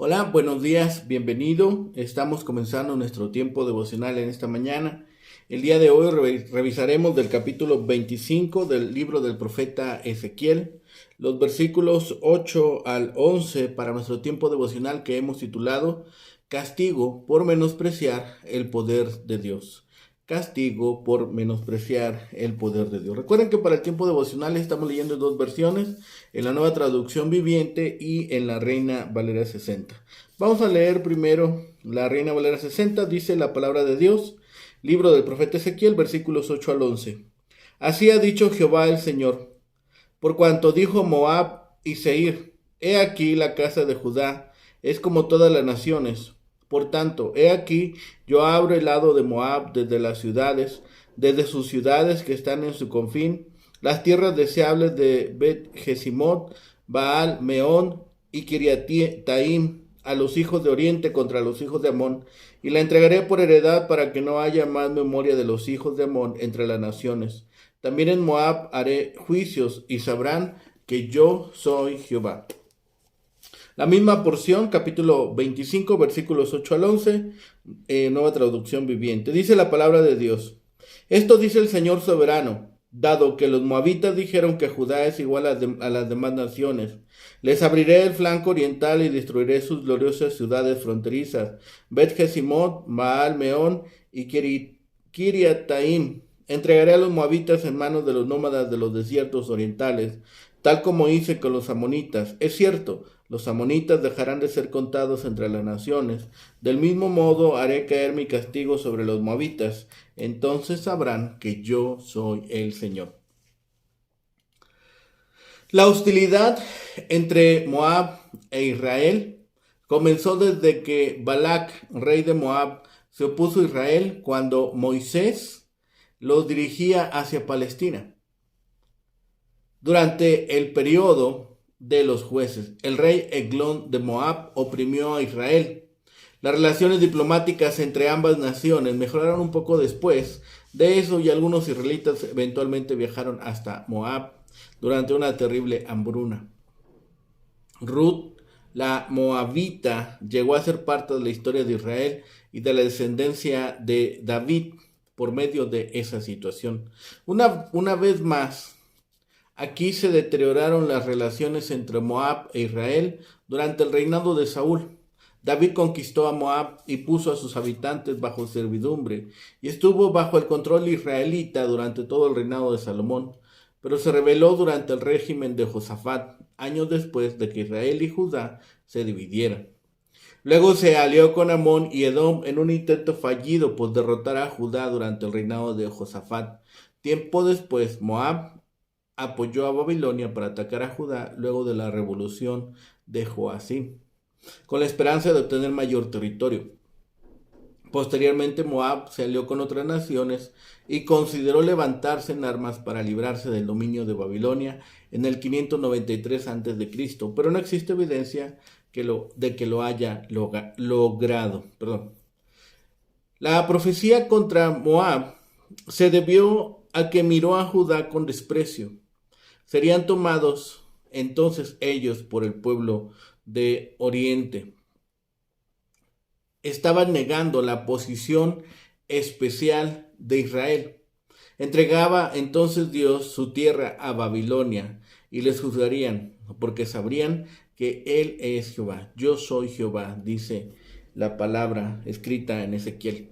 Hola, buenos días, bienvenido. Estamos comenzando nuestro tiempo devocional en esta mañana. El día de hoy revisaremos del capítulo 25 del libro del profeta Ezequiel, los versículos 8 al 11 para nuestro tiempo devocional que hemos titulado Castigo por menospreciar el poder de Dios. Castigo por menospreciar el poder de Dios. Recuerden que para el tiempo devocional estamos leyendo dos versiones, en la Nueva Traducción Viviente y en la Reina Valera 60. Vamos a leer primero la Reina Valera 60, dice la palabra de Dios, libro del profeta Ezequiel, versículos 8 al 11. Así ha dicho Jehová el Señor, por cuanto dijo Moab y Seir, he aquí la casa de Judá es como todas las naciones. Por tanto, he aquí, yo abro el lado de Moab desde las ciudades, desde sus ciudades que están en su confín, las tierras deseables de Bet-Jesimot, Baal, Meón y Kiriataim, a los hijos de Oriente contra los hijos de Amón, y la entregaré por heredad para que no haya más memoria de los hijos de Amón entre las naciones. También en Moab haré juicios y sabrán que yo soy Jehová. La misma porción, capítulo 25, versículos 8 al 11, Nueva Traducción Viviente. Dice la palabra de Dios. Esto dice el Señor soberano, dado que los moabitas dijeron que Judá es igual a las demás naciones. Les abriré el flanco oriental y destruiré sus gloriosas ciudades fronterizas, Bet-Jesimot, Baal, Meón y Kiriataim. Entregaré a los moabitas en manos de los nómadas de los desiertos orientales, tal como hice con los amonitas. Es cierto, los amonitas dejarán de ser contados entre las naciones. Del mismo modo haré caer mi castigo sobre los moabitas. Entonces sabrán que yo soy el Señor. La hostilidad entre Moab e Israel comenzó desde que Balac, rey de Moab, se opuso a Israel cuando Moisés los dirigía hacia Palestina. Durante el periodo de los jueces, el rey Eglón de Moab oprimió a Israel. Las relaciones diplomáticas entre ambas naciones mejoraron un poco después de eso y algunos israelitas eventualmente viajaron hasta Moab durante una terrible hambruna. Ruth, la moabita, llegó a ser parte de la historia de Israel y de la descendencia de David por medio de esa situación. Una vez más, aquí se deterioraron las relaciones entre Moab e Israel durante el reinado de Saúl. David conquistó a Moab y puso a sus habitantes bajo servidumbre, y estuvo bajo el control israelita durante todo el reinado de Salomón, pero se rebeló durante el régimen de Josafat, años después de que Israel y Judá se dividieran. Luego se alió con Amón y Edom en un intento fallido por derrotar a Judá durante el reinado de Josafat. Tiempo después, Moab apoyó a Babilonia para atacar a Judá luego de la revolución de Joacim, con la esperanza de obtener mayor territorio. Posteriormente Moab se alió con otras naciones y consideró levantarse en armas para librarse del dominio de Babilonia en el 593 a.C., pero no existe evidencia de que lo haya logrado. La profecía contra Moab se debió a que miró a Judá con desprecio. Serían tomados entonces ellos por el pueblo de Oriente. Estaban negando la posición especial de Israel. Entregaba entonces Dios su tierra a Babilonia y les juzgarían, porque sabrían que Él es Jehová. Yo soy Jehová, dice la palabra escrita en Ezequiel.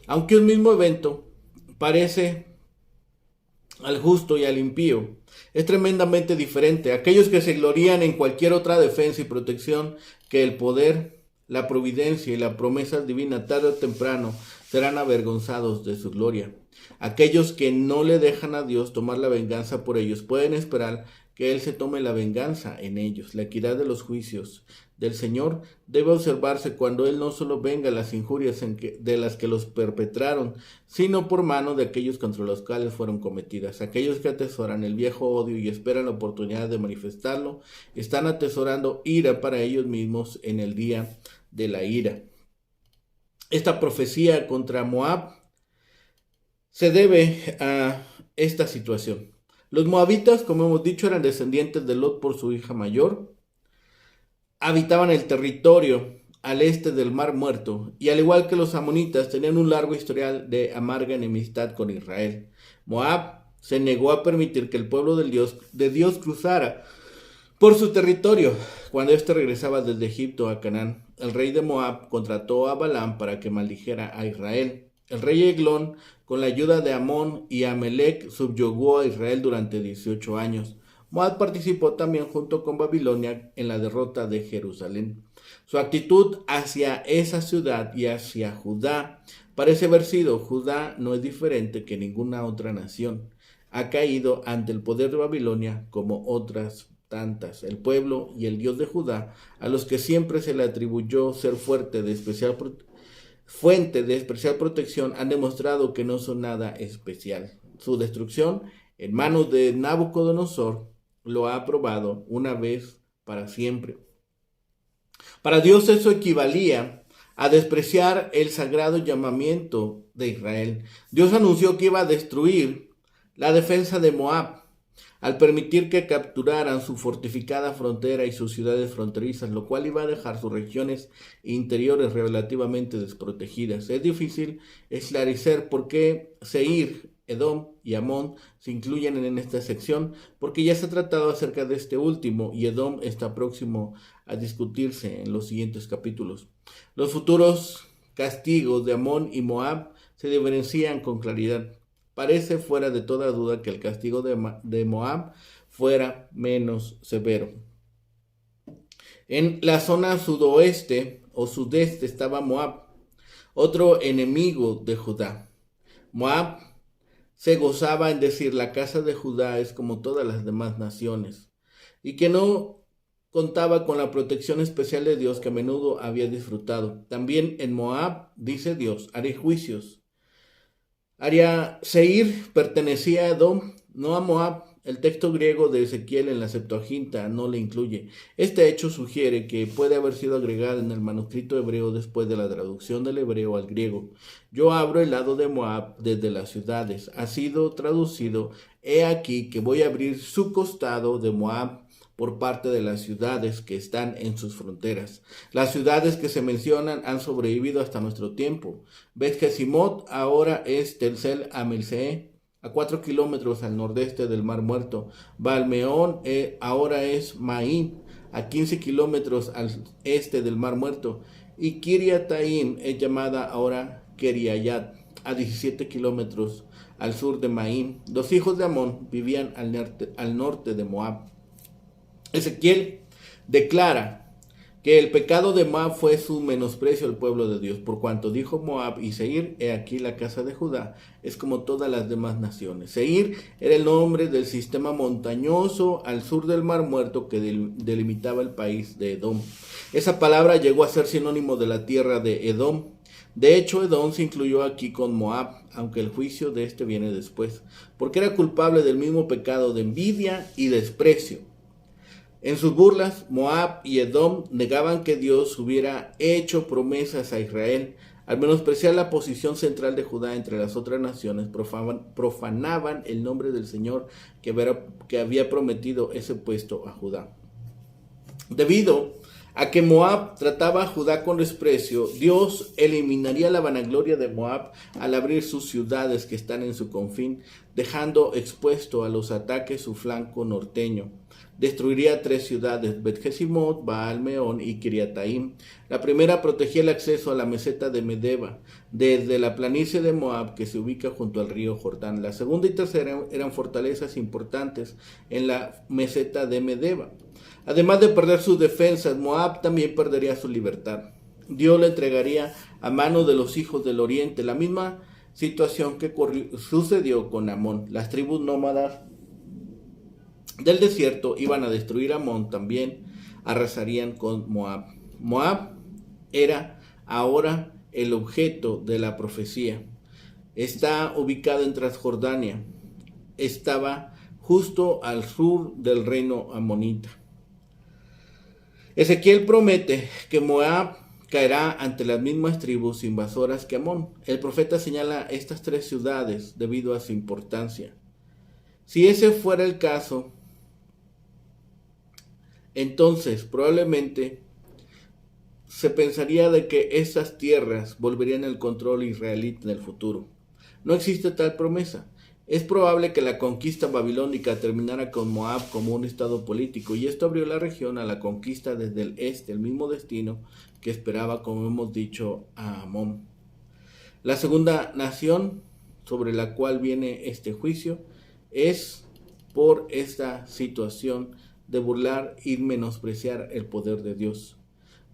Aunque un mismo evento parece al justo y al impío, es tremendamente diferente. Aquellos que se glorían en cualquier otra defensa y protección que el poder, la providencia y la promesa divina, tarde o temprano serán avergonzados de su gloria. Aquellos que no le dejan a Dios tomar la venganza por ellos pueden esperar que Él se tome la venganza en ellos. La equidad de los juicios del Señor debe observarse cuando Él no solo venga las injurias de las que los perpetraron, sino por mano de aquellos contra los cuales fueron cometidas. Aquellos que atesoran el viejo odio y esperan la oportunidad de manifestarlo, están atesorando ira para ellos mismos en el día de la ira. Esta profecía contra Moab se debe a esta situación. Los moabitas, como hemos dicho, eran descendientes de Lot por su hija mayor. habitaban el territorio al este del Mar Muerto, y al igual que los amonitas tenían un largo historial de amarga enemistad con Israel. Moab se negó a permitir que el pueblo de Dios cruzara por su territorio. Cuando éste regresaba desde Egipto a Canaán, el rey de Moab contrató a Balaam para que maldijera a Israel. El rey Eglón, con la ayuda de Amón y Amelec, subyugó a Israel durante 18 años. Moab participó también junto con Babilonia en la derrota de Jerusalén. Su actitud hacia esa ciudad y hacia Judá parece haber sido: Judá no es diferente que ninguna otra nación. Ha caído ante el poder de Babilonia como otras tantas. El pueblo y el Dios de Judá, a los que siempre se le atribuyó ser fuente de fuente de especial protección, han demostrado que no son nada especial. Su destrucción en manos de Nabucodonosor lo ha probado una vez para siempre. Para Dios eso equivalía a despreciar el sagrado llamamiento de Israel. Dios anunció que iba a destruir la defensa de Moab al permitir que capturaran su fortificada frontera y sus ciudades fronterizas, lo cual iba a dejar sus regiones interiores relativamente desprotegidas. Es difícil esclarecer por qué Seir, Edom y Amón se incluyen en esta sección, porque ya se ha tratado acerca de este último y Edom está próximo a discutirse en los siguientes capítulos. Los futuros castigos de Amón y Moab se diferencian con claridad. Parece fuera de toda duda que el castigo de Moab fuera menos severo. En la zona sudoeste o sudeste estaba Moab, otro enemigo de Judá. Moab se gozaba en decir: la casa de Judá es como todas las demás naciones, y que no contaba con la protección especial de Dios que a menudo había disfrutado. También en Moab, dice Dios, haré juicios. Seir pertenecía a Edom, no a Moab. El texto griego de Ezequiel en la Septuaginta no le incluye. Este hecho sugiere que puede haber sido agregado en el manuscrito hebreo después de la traducción del hebreo al griego. Yo abro el lado de Moab desde las ciudades. Ha sido traducido: he aquí que voy a abrir su costado de Moab por parte de las ciudades que están en sus fronteras. Las ciudades que se mencionan han sobrevivido hasta nuestro tiempo. Bet-Jesimot ahora es Tel Amelce, a 4 kilómetros al nordeste del Mar Muerto. Baal-Meón ahora es Maín, a 15 kilómetros al este del Mar Muerto. Y Kiriataim es llamada ahora Keriayat, a 17 kilómetros al sur de Maín. Los hijos de Amón vivían al norte de Moab. Ezequiel declara que el pecado de Moab fue su menosprecio al pueblo de Dios, por cuanto dijo Moab y Seir: he aquí la casa de Judá es como todas las demás naciones. Seir era el nombre del sistema montañoso al sur del Mar Muerto que delimitaba el país de Edom. Esa palabra llegó a ser sinónimo de la tierra de Edom. De hecho, Edom se incluyó aquí con Moab, aunque el juicio de este viene después, porque era culpable del mismo pecado de envidia y desprecio. En sus burlas, Moab y Edom negaban que Dios hubiera hecho promesas a Israel. Al menospreciar la posición central de Judá entre las otras naciones, profanaban el nombre del Señor que había prometido ese puesto a Judá. Debido a que Moab trataba a Judá con desprecio, Dios eliminaría la vanagloria de Moab al abrir sus ciudades que están en su confín, dejando expuesto a los ataques su flanco norteño. Destruiría 3 ciudades: Bet-Jesimot, Baal-Meón y Kiriataim. La primera protegía el acceso a la meseta de Medeba, desde la planicie de Moab que se ubica junto al río Jordán. La segunda y tercera eran fortalezas importantes en la meseta de Medeba. Además de perder sus defensas, Moab también perdería su libertad. Dios le entregaría a manos de los hijos del oriente, la misma situación que sucedió con Amón. Las tribus nómadas del desierto iban a destruir a Amón, también arrasarían con Moab. Moab era ahora el objeto de la profecía. Está ubicado en Transjordania. Estaba justo al sur del reino amonita. Ezequiel promete que Moab caerá ante las mismas tribus invasoras que Amón. El profeta señala estas 3 ciudades debido a su importancia. Si ese fuera el caso, entonces probablemente se pensaría de que estas tierras volverían al control israelita en el futuro. No existe tal promesa. Es probable que la conquista babilónica terminara con Moab como un estado político, y esto abrió la región a la conquista desde el este, el mismo destino que esperaba, como hemos dicho, a Amón. La segunda nación sobre la cual viene este juicio es por esta situación de burlar y menospreciar el poder de Dios.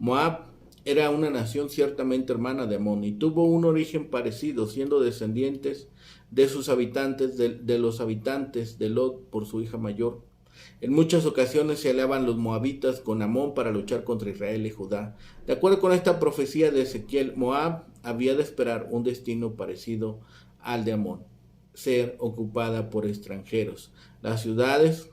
Moab era una nación ciertamente hermana de Amón y tuvo un origen parecido, siendo descendientes de sus habitantes, de los habitantes de Lot por su hija mayor. En muchas ocasiones se aliaban los moabitas con Amón para luchar contra Israel y Judá. De acuerdo con esta profecía de Ezequiel, Moab había de esperar un destino parecido al de Amón, ser ocupada por extranjeros. Las ciudades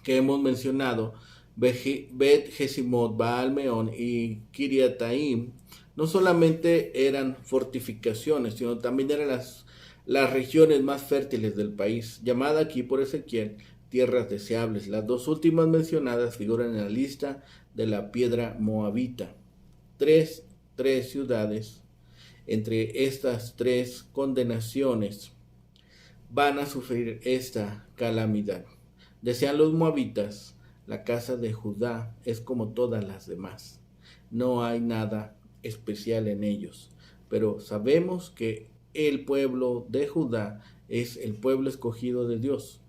que hemos mencionado, Bet Jesimot, Baal Meón y Kiriataim, no solamente eran fortificaciones, sino también eran las regiones más fértiles del país, llamada aquí por Ezequiel tierras deseables. Las dos últimas mencionadas figuran en la lista de la piedra moabita. Tres ciudades entre estas tres condenaciones van a sufrir esta calamidad. Decían los moabitas, la casa de Judá es como todas las demás. No hay nada especial en ellos. Pero sabemos que el pueblo de Judá es el pueblo escogido de Dios.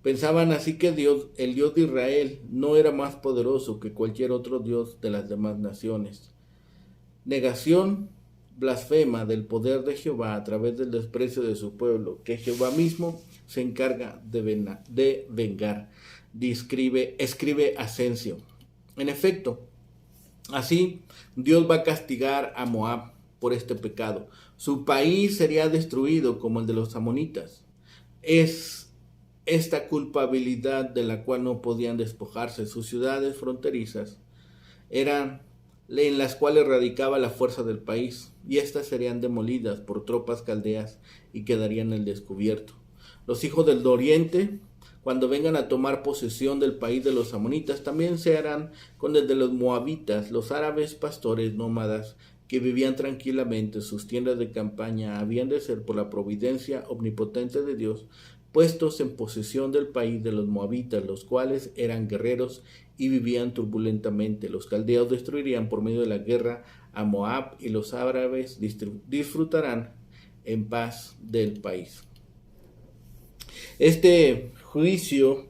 Pensaban así que Dios, el Dios de Israel, no era más poderoso que cualquier otro Dios de las demás naciones. Negación blasfema del poder de Jehová a través del desprecio de su pueblo, que Jehová mismo se encarga de vengar, escribe Asensio. En efecto, así Dios va a castigar a Moab por este pecado. Su país sería destruido como el de los amonitas. Es esta culpabilidad de la cual no podían despojarse. Sus ciudades fronterizas eran en las cuales radicaba la fuerza del país, y éstas serían demolidas por tropas caldeas y quedarían al descubierto. Los hijos del oriente, cuando vengan a tomar posesión del país de los amonitas, también se harán con el de los moabitas. Los árabes pastores nómadas que vivían tranquilamente, sus tiendas de campaña habían de ser, por la providencia omnipotente de Dios, puestos en posesión del país de los moabitas, los cuales eran guerreros y vivían turbulentamente. Los caldeos destruirían por medio de la guerra a Moab, y los árabes disfrutarán en paz del país. Este juicio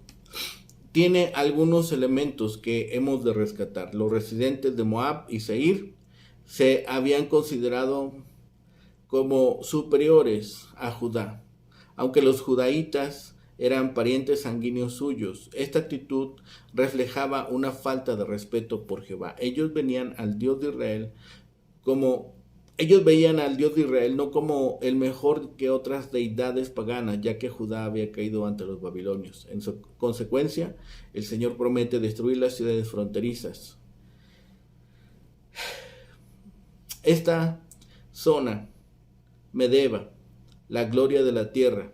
tiene algunos elementos que hemos de rescatar. Los residentes de Moab y Seir se habían considerado como superiores a Judá, aunque los judaítas eran parientes sanguíneos suyos. Esta actitud reflejaba una falta de respeto por Jehová. Ellos veían al Dios de Israel no como el mejor que otras deidades paganas, ya que Judá había caído ante los babilonios. En su consecuencia, el Señor promete destruir las ciudades fronterizas. Esta zona, Medeba, la gloria de la tierra,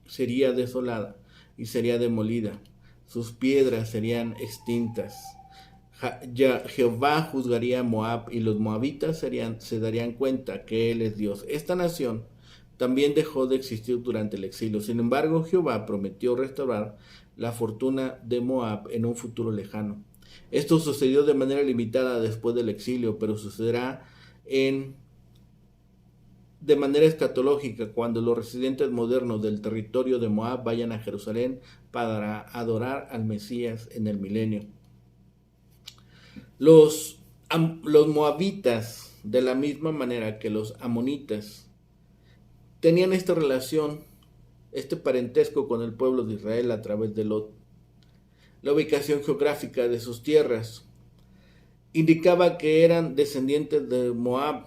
sería desolada y sería demolida. Sus piedras serían extintas. Jehová juzgaría a Moab, y los moabitas se darían cuenta que Él es Dios. Esta nación también dejó de existir durante el exilio. Sin embargo, Jehová prometió restaurar la fortuna de Moab en un futuro lejano. Esto sucedió de manera limitada después del exilio, pero sucederá de manera escatológica cuando los residentes modernos del territorio de Moab vayan a Jerusalén para adorar al Mesías en el milenio. Los moabitas, de la misma manera que los amonitas, tenían esta relación, este parentesco con el pueblo de Israel a través de Lot. La ubicación geográfica de sus tierras indicaba que eran descendientes de Moab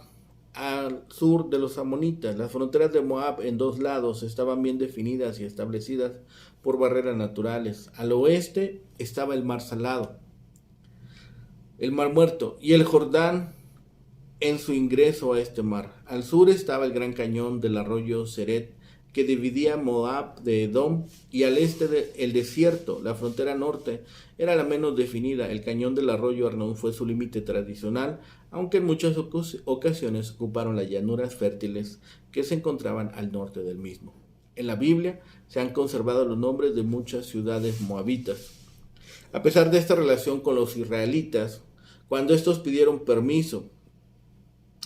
al sur de los amonitas. Las fronteras de Moab en dos lados estaban bien definidas y establecidas por barreras naturales. Al oeste estaba el mar Salado, el mar Muerto y el Jordán en su ingreso a este mar. Al sur estaba el gran cañón del arroyo Seret, que dividía Moab de Edom, y al este el desierto. La frontera norte era la menos definida. El cañón del arroyo Arnón fue su límite tradicional, aunque en muchas ocasiones ocuparon las llanuras fértiles que se encontraban al norte del mismo. En la Biblia se han conservado los nombres de muchas ciudades moabitas. A pesar de esta relación con los israelitas, cuando estos pidieron permiso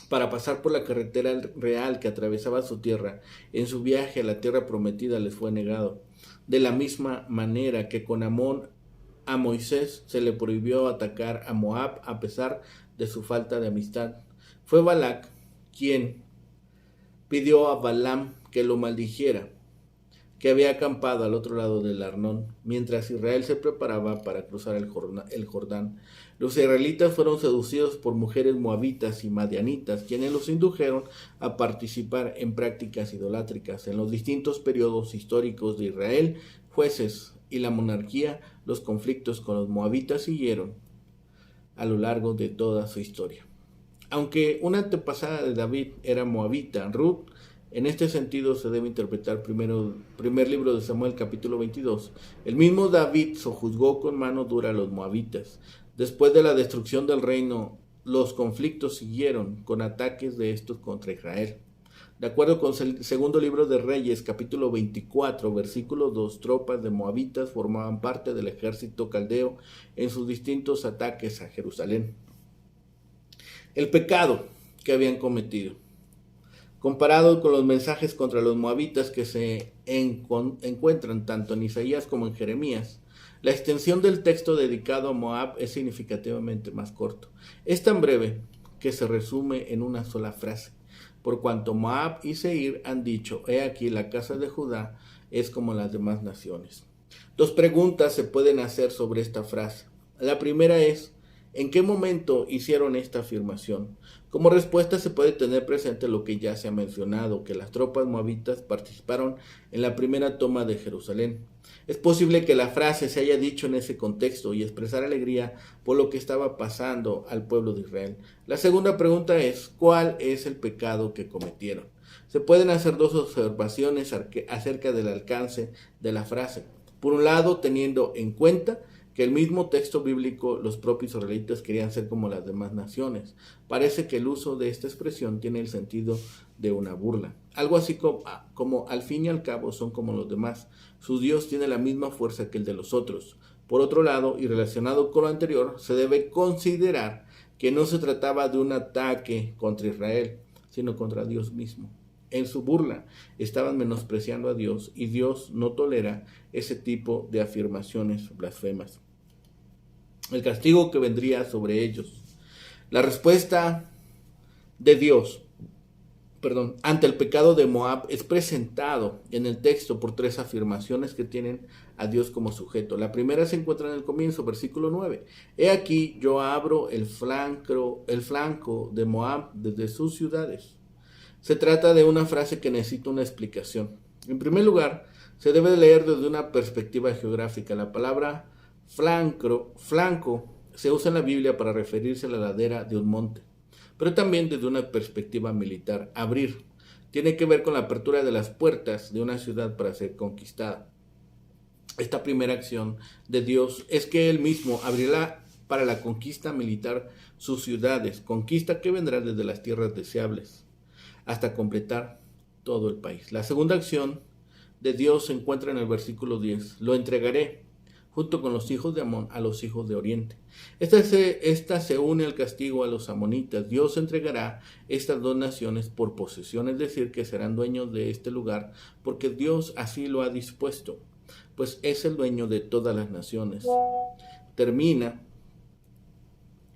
para pasar por la carretera real que atravesaba su tierra, en su viaje a la tierra prometida les fue negado. De la misma manera que con Amón a Moisés se le prohibió atacar a Moab a pesar de su falta de amistad. Fue Balac quien pidió a Balaam que lo maldijera, que había acampado al otro lado del Arnón, mientras Israel se preparaba para cruzar el Jordán. Los israelitas fueron seducidos por mujeres moabitas y madianitas, quienes los indujeron a participar en prácticas idolátricas. En los distintos periodos históricos de Israel, jueces y la monarquía, los conflictos con los moabitas siguieron a lo largo de toda su historia. Aunque una antepasada de David era moabita, Ruth, en este sentido se debe interpretar primer libro de Samuel, capítulo 22. El mismo David sojuzgó con mano dura a los moabitas. Después de la destrucción del reino, los conflictos siguieron con ataques de estos contra Israel. De acuerdo con el segundo libro de Reyes, capítulo 24, versículo 2, tropas de moabitas formaban parte del ejército caldeo en sus distintos ataques a Jerusalén. El pecado que habían cometido, comparado con los mensajes contra los moabitas que se encuentran tanto en Isaías como en Jeremías, la extensión del texto dedicado a Moab es significativamente más corto. Es tan breve que se resume en una sola frase. Por cuanto Moab y Seir han dicho, he aquí la casa de Judá es como las demás naciones. Dos preguntas se pueden hacer sobre esta frase. La primera es, ¿en qué momento hicieron esta afirmación? Como respuesta se puede tener presente lo que ya se ha mencionado, que las tropas moabitas participaron en la primera toma de Jerusalén. Es posible que la frase se haya dicho en ese contexto y expresar alegría por lo que estaba pasando al pueblo de Israel. La segunda pregunta es, ¿cuál es el pecado que cometieron? Se pueden hacer dos observaciones acerca del alcance de la frase. Por un lado, teniendo en cuenta que el mismo texto bíblico, los propios israelitas querían ser como las demás naciones. Parece que el uso de esta expresión tiene el sentido de una burla. Algo así como al fin y al cabo son como los demás. Su Dios tiene la misma fuerza que el de los otros. Por otro lado, y relacionado con lo anterior, se debe considerar que no se trataba de un ataque contra Israel, sino contra Dios mismo. En su burla estaban menospreciando a Dios y Dios no tolera ese tipo de afirmaciones blasfemas. El castigo que vendría sobre ellos. La respuesta de Dios, ante el pecado de Moab es presentado en el texto por tres afirmaciones que tienen a Dios como sujeto. La primera se encuentra en el comienzo, versículo 9. He aquí yo abro el flanco de Moab desde sus ciudades. Se trata de una frase que necesita una explicación. En primer lugar, se debe leer desde una perspectiva geográfica. La palabra flanco se usa en la Biblia para referirse a la ladera de un monte, pero también desde una perspectiva militar. Abrir tiene que ver con la apertura de las puertas de una ciudad para ser conquistada. Esta primera acción de Dios es que Él mismo abrirá para la conquista militar sus ciudades, conquista que vendrá desde las tierras deseables hasta completar todo el país. La segunda acción de Dios se encuentra en el versículo 10. Lo entregaré junto con los hijos de Amón a los hijos de Oriente. Esta se une al castigo a los amonitas. Dios entregará estas dos naciones por posesión, es decir, que serán dueños de este lugar, porque Dios así lo ha dispuesto, pues es el dueño de todas las naciones. Termina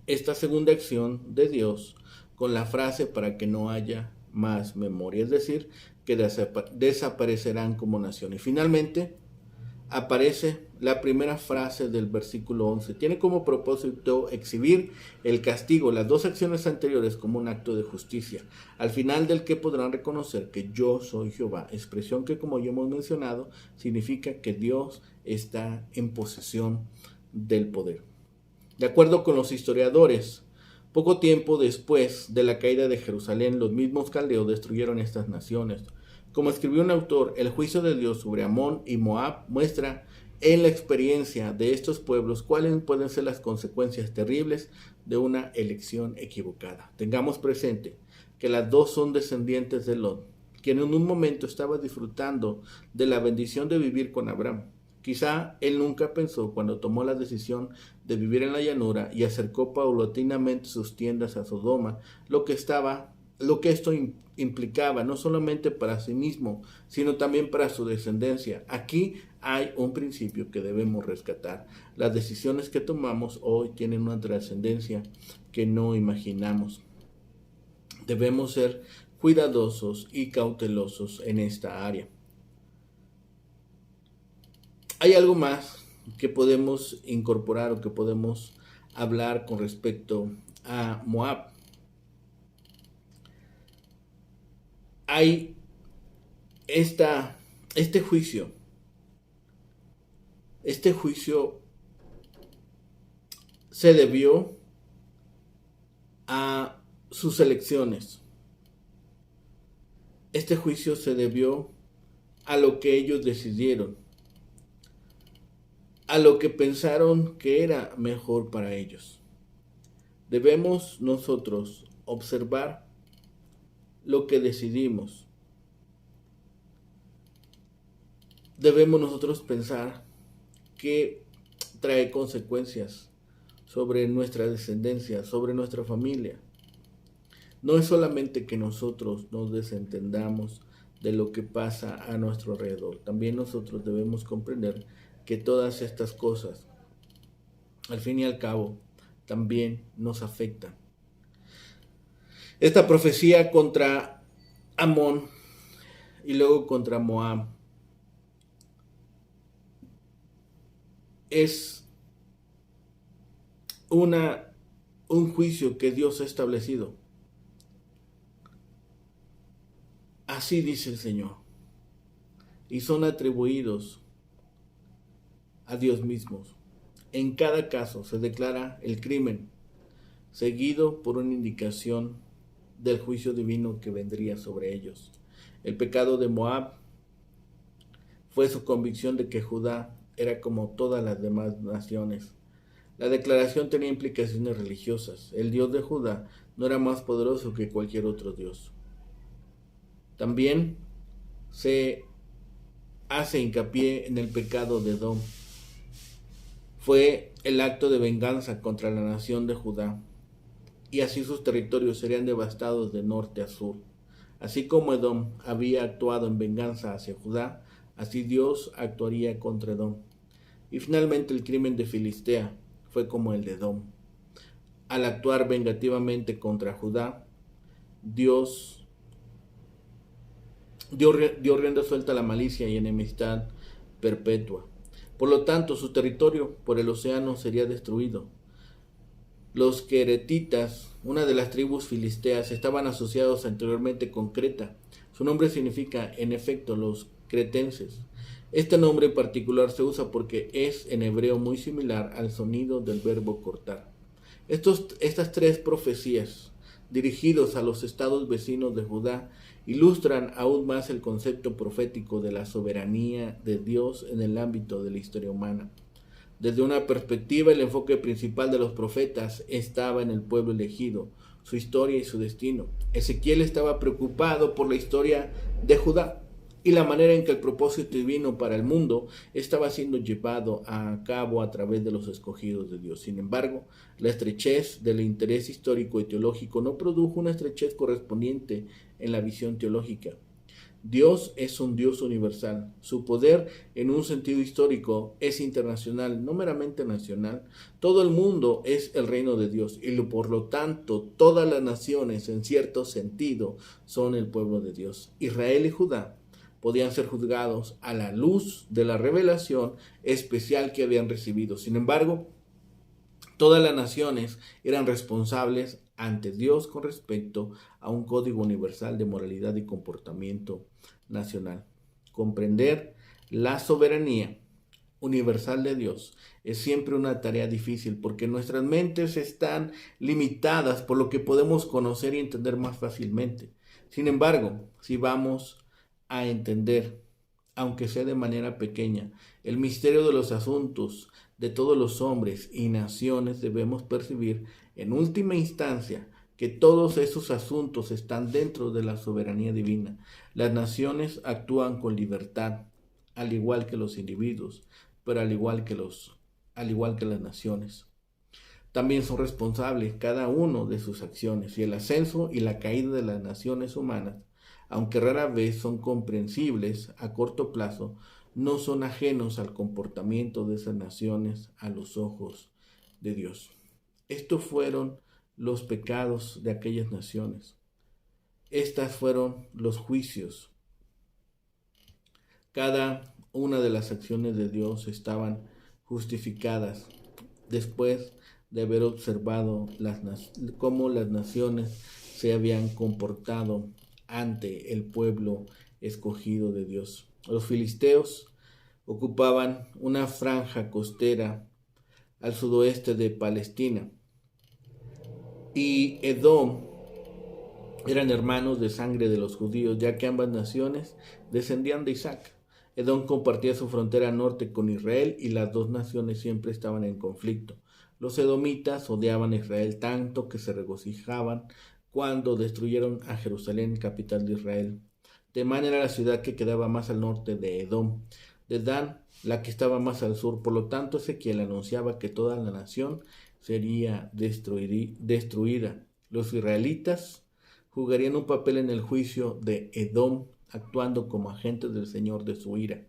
esta segunda acción de Dios con la frase para que no haya más memoria, es decir, que desaparecerán como nación. Y finalmente aparece la primera frase del versículo 11. Tiene como propósito exhibir el castigo, las dos acciones anteriores, como un acto de justicia, al final del que podrán reconocer que yo soy Jehová, expresión que, como ya hemos mencionado, significa que Dios está en posesión del poder. De acuerdo con los historiadores, poco tiempo después de la caída de Jerusalén, los mismos caldeos destruyeron estas naciones. Como escribió un autor, el juicio de Dios sobre Amón y Moab muestra en la experiencia de estos pueblos cuáles pueden ser las consecuencias terribles de una elección equivocada. Tengamos presente que las dos son descendientes de Lot, quien en un momento estaba disfrutando de la bendición de vivir con Abraham. Quizá él nunca pensó, cuando tomó la decisión de vivir en la llanura y acercó paulatinamente sus tiendas a Sodoma, lo que esto implicaba, no solamente para sí mismo, sino también para su descendencia. Aquí hay un principio que debemos rescatar. Las decisiones que tomamos hoy tienen una trascendencia que no imaginamos. Debemos ser cuidadosos y cautelosos en esta área. Hay algo más que podemos incorporar o que podemos hablar con respecto a Moab. Hay este juicio. Este juicio se debió a sus elecciones. Este juicio se debió a lo que ellos decidieron, a lo que pensaron que era mejor para ellos. Debemos nosotros observar lo que decidimos. Debemos nosotros pensar que trae consecuencias sobre nuestra descendencia, sobre nuestra familia. No es solamente que nosotros nos desentendamos de lo que pasa a nuestro alrededor. También nosotros debemos comprender que todas estas cosas, al fin y al cabo, también nos afectan. Esta profecía contra Amón y luego contra Moab es un juicio que Dios ha establecido. Así dice el Señor. Y son atribuidos a Dios mismo. En cada caso se declara el crimen, seguido por una indicación del juicio divino que vendría sobre ellos. El pecado de Moab fue su convicción de que Judá era como todas las demás naciones. La declaración tenía implicaciones religiosas. El Dios de Judá no era más poderoso que cualquier otro Dios. También se hace hincapié en el pecado de Edom. Fue el acto de venganza contra la nación de Judá, y así sus territorios serían devastados de norte a sur. Así como Edom había actuado en venganza hacia Judá, así Dios actuaría contra Edom. Y finalmente el crimen de Filistea fue como el de Edom. Al actuar vengativamente contra Judá, Dios dio rienda suelta a la malicia y enemistad perpetua. Por lo tanto, su territorio por el océano sería destruido. Los queretitas, una de las tribus filisteas, estaban asociados anteriormente con Creta. Su nombre significa, en efecto, los cretenses. Este nombre en particular se usa porque es en hebreo muy similar al sonido del verbo cortar. Estas tres profecías, dirigidos a los estados vecinos de Judá, ilustran aún más el concepto profético de la soberanía de Dios en el ámbito de la historia humana. Desde una perspectiva, el enfoque principal de los profetas estaba en el pueblo elegido, su historia y su destino. Ezequiel estaba preocupado por la historia de Judá y la manera en que el propósito divino para el mundo estaba siendo llevado a cabo a través de los escogidos de Dios. Sin embargo, la estrechez del interés histórico y teológico no produjo una estrechez correspondiente en la visión teológica. Dios es un Dios universal. Su poder, en un sentido histórico, es internacional, no meramente nacional. Todo el mundo es el reino de Dios y por lo tanto todas las naciones, en cierto sentido, son el pueblo de Dios. Israel y Judá podían ser juzgados a la luz de la revelación especial que habían recibido. Sin embargo, todas las naciones eran responsables ante Dios con respecto a un código universal de moralidad y comportamiento nacional. Comprender la soberanía universal de Dios es siempre una tarea difícil porque nuestras mentes están limitadas por lo que podemos conocer y entender más fácilmente. Sin embargo, si vamos a entender, aunque sea de manera pequeña, el misterio de los asuntos de todos los hombres y naciones, debemos percibir en última instancia que todos esos asuntos están dentro de la soberanía divina. Las naciones actúan con libertad, al igual que los individuos, pero al igual que las naciones. También son responsables cada uno de sus acciones, y el ascenso y la caída de las naciones humanas, aunque rara vez son comprensibles a corto plazo, no son ajenos al comportamiento de esas naciones a los ojos de Dios. Estos fueron los pecados de aquellas naciones. Estas fueron los juicios. Cada una de las acciones de Dios estaban justificadas después de haber observado cómo las naciones se habían comportado ante el pueblo escogido de Dios. Los filisteos ocupaban una franja costera al sudoeste de Palestina, y Edom eran hermanos de sangre de los judíos, ya que ambas naciones descendían de Isaac. Edom compartía su frontera norte con Israel, y las dos naciones siempre estaban en conflicto. Los edomitas odiaban a Israel tanto que se regocijaban cuando destruyeron a Jerusalén, capital de Israel. Temán era la ciudad que quedaba más al norte de Edom, de Dan la que estaba más al sur. Por lo tanto, Ezequiel anunciaba que toda la nación sería destruida. Los israelitas jugarían un papel en el juicio de Edom, actuando como agentes del Señor de su ira.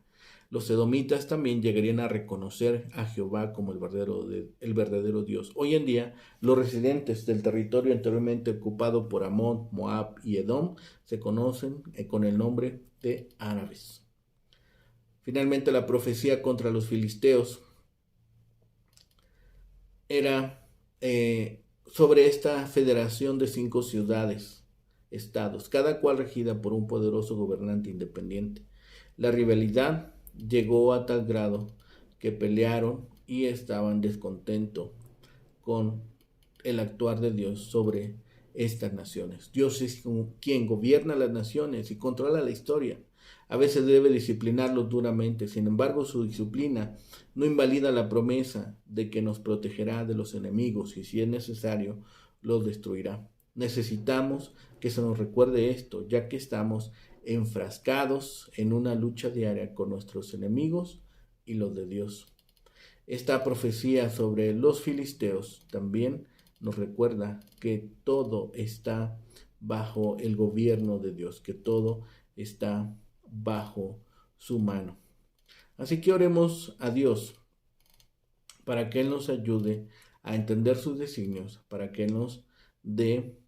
Los edomitas también llegarían a reconocer a Jehová como el verdadero Dios. Hoy en día, los residentes del territorio anteriormente ocupado por Amón, Moab y Edom se conocen con el nombre de árabes. Finalmente, la profecía contra los filisteos era sobre esta federación de 5 ciudades, estados, cada cual regida por un poderoso gobernante independiente. La rivalidad llegó a tal grado que pelearon y estaban descontentos con el actuar de Dios sobre estas naciones. Dios es quien gobierna las naciones y controla la historia. A veces debe disciplinarlos duramente. Sin embargo, su disciplina no invalida la promesa de que nos protegerá de los enemigos, y si es necesario, los destruirá. Necesitamos que se nos recuerde esto, ya que estamos enfrascados en una lucha diaria con nuestros enemigos y los de Dios. Esta profecía sobre los filisteos también nos recuerda que todo está bajo el gobierno de Dios, que todo está bajo su mano. Así que oremos a Dios para que Él nos ayude a entender sus designios, para que Él nos dé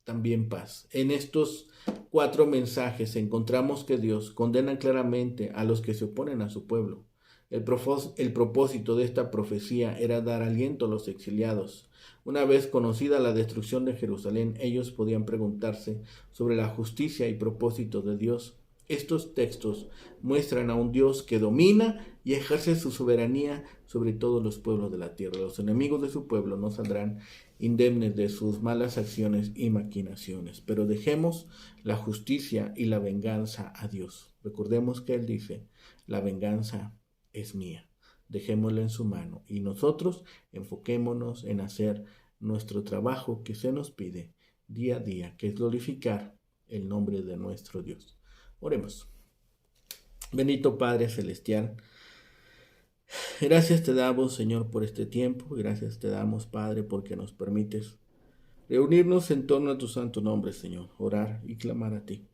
también paz. En estos 4 mensajes encontramos que Dios condena claramente a los que se oponen a su pueblo. El propósito de esta profecía era dar aliento a los exiliados. Una vez conocida la destrucción de Jerusalén, ellos podían preguntarse sobre la justicia y propósito de Dios. Estos textos muestran a un Dios que domina y ejerce su soberanía sobre todos los pueblos de la tierra. Los enemigos de su pueblo no saldrán indemnes de sus malas acciones y maquinaciones, pero dejemos la justicia y la venganza a Dios. Recordemos que Él dice: la venganza es mía. Dejémosla en su mano y nosotros enfoquémonos en hacer nuestro trabajo que se nos pide día a día, que es glorificar el nombre de nuestro Dios. Oremos. Bendito Padre Celestial, gracias te damos, Señor, por este tiempo. Gracias te damos, Padre, porque nos permites reunirnos en torno a tu santo nombre, Señor, orar y clamar a ti.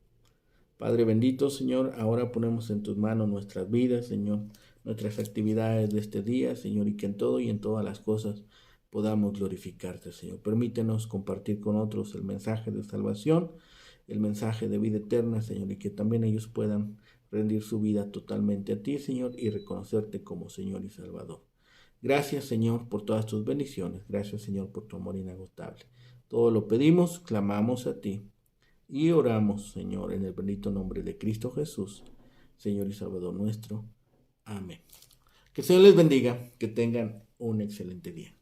Padre bendito, Señor, ahora ponemos en tus manos nuestras vidas, Señor, nuestras actividades de este día, Señor, y que en todo y en todas las cosas podamos glorificarte, Señor. Permítenos compartir con otros el mensaje de salvación, el mensaje de vida eterna, Señor, y que también ellos puedan rendir su vida totalmente a ti, Señor, y reconocerte como Señor y Salvador. Gracias, Señor, por todas tus bendiciones. Gracias, Señor, por tu amor inagotable. Todo lo pedimos, clamamos a ti y oramos, Señor, en el bendito nombre de Cristo Jesús, Señor y Salvador nuestro. Amén. Que el Señor les bendiga, que tengan un excelente día.